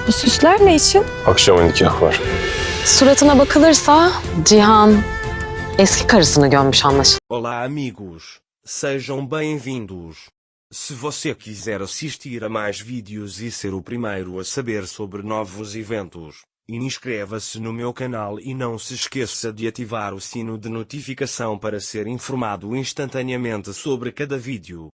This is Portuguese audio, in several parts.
Bu süsler ne için? Akşama nikah var. Suratına bakılırsa Cihan eski karısını gömmüş anlaşılan. Olá amigos, sejam bem-vindos. Se você quiser assistir a mais vídeos e ser o primeiro a saber sobre novos eventos, inscreva-se no meu canal e não se esqueça de ativar o sino de notificação para ser informado instantaneamente sobre cada vídeo.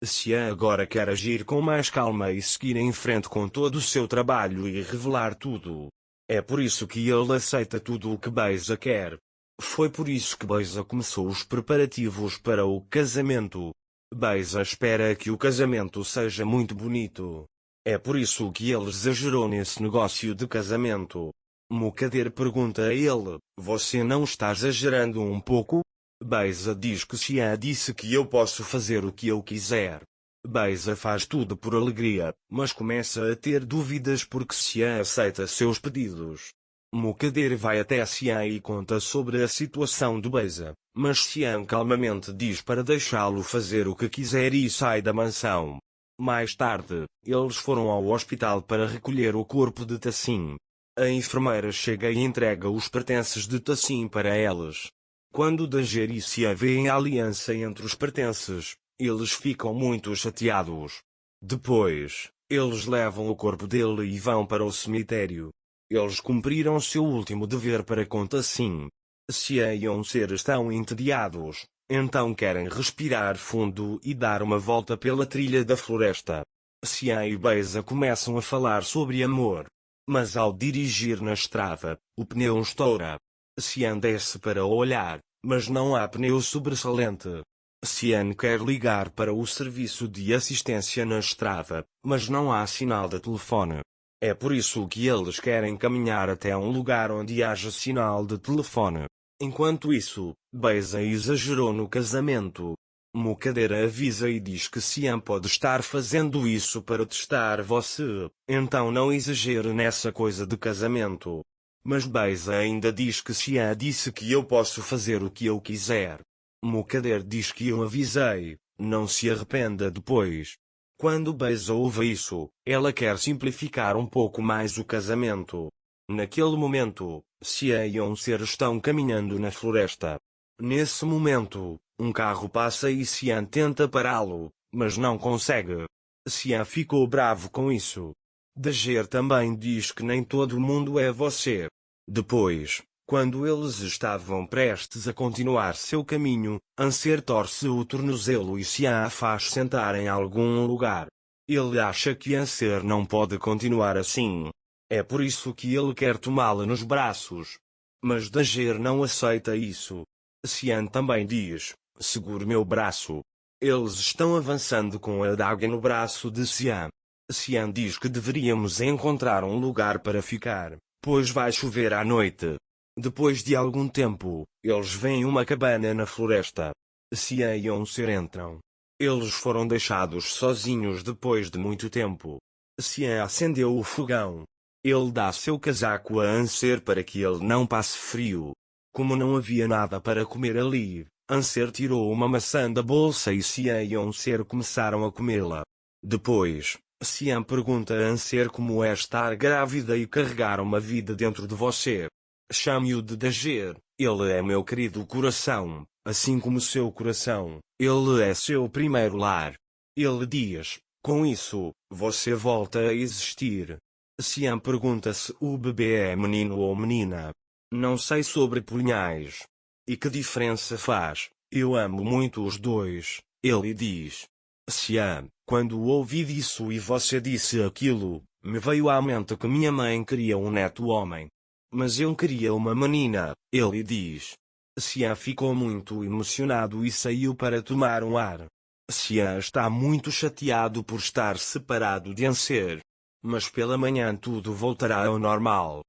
Xian agora quer agir com mais calma e seguir em frente com todo o seu trabalho e revelar tudo. É por isso que ele aceita tudo o que Beisa quer. Foi por isso que Beisa começou os preparativos para o casamento. Beisa espera que o casamento seja muito bonito. É por isso que ele exagerou nesse negócio de casamento. Mukader pergunta a ele, você não está exagerando um pouco? Beisa diz que Xian disse que eu posso fazer o que eu quiser. Beisa faz tudo por alegria, mas começa a ter dúvidas porque Xian aceita seus pedidos. Mukader vai até Xian e conta sobre a situação do Beisa, mas Xian calmamente diz para deixá-lo fazer o que quiser e sai da mansão. Mais tarde, eles foram ao hospital para recolher o corpo de Tassim. A enfermeira chega e entrega os pertences de Tassim para eles. Quando Dager e Xian veem a aliança entre os pertences, eles ficam muito chateados. Depois, eles levam o corpo dele e vão para o cemitério. Eles cumpriram seu último dever para com Tassim. Xian e Onser estão entediados, então querem respirar fundo e dar uma volta pela trilha da floresta. Xian e Beisa começam a falar sobre amor. Mas ao dirigir na estrada, o pneu estoura. Xian desce para olhar, mas não há pneu sobressalente. Xian quer ligar para o serviço de assistência na estrada, mas não há sinal de telefone. É por isso que eles querem caminhar até um lugar onde haja sinal de telefone. Enquanto isso, Beisa exagerou no casamento. Mukader avisa e diz que Xian pode estar fazendo isso para testar você, então não exagere nessa coisa de casamento. Mas Beisa ainda diz que Xian disse que eu posso fazer o que eu quiser. Mukader diz que eu avisei, não se arrependa depois. Quando Beisa ouve isso, ela quer simplificar um pouco mais o casamento. Naquele momento, Xian e Onser estão caminhando na floresta. Nesse momento, um carro passa e Xian tenta pará-lo, mas não consegue. Xian ficou bravo com isso. Dager também diz que nem todo mundo é você. Depois, quando eles estavam prestes a continuar seu caminho, Onser torce o tornozelo e Xian a faz sentar em algum lugar. Ele acha que Onser não pode continuar assim. É por isso que ele quer tomá-la nos braços. Mas Dager não aceita isso. Xian também diz, segure meu braço. Eles estão avançando com a adaga no braço de Xian. Xian diz que deveríamos encontrar um lugar para ficar, pois vai chover à noite. Depois de algum tempo, eles veem uma cabana na floresta. Xian e Onser entram. Eles foram deixados sozinhos depois de muito tempo. Xian acendeu o fogão. Ele dá seu casaco a Onser para que ele não passe frio. Como não havia nada para comer ali, Onser tirou uma maçã da bolsa e Xian e Onser começaram a comê-la. Depois, Xian pergunta a Onser como é estar grávida e carregar uma vida dentro de você. Chame-o de Dager, ele é meu querido coração, assim como seu coração, ele é seu primeiro lar. Ele diz, com isso, você volta a existir. Xian pergunta se o bebê é menino ou menina. Não sei sobre punhais. E que diferença faz? Eu amo muito os dois, ele diz. Xian, quando ouvi disso e você disse aquilo, me veio à mente que minha mãe queria um neto homem. Mas eu queria uma menina, ele diz. Xian ficou muito emocionado e saiu para tomar um ar. Xian está muito chateado por estar separado de Onser. Mas pela manhã tudo voltará ao normal.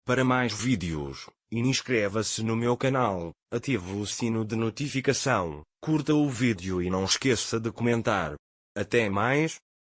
Para mais vídeos, inscreva-se no meu canal, ative o sino de notificação, curta o vídeo e não esqueça de comentar. Até mais!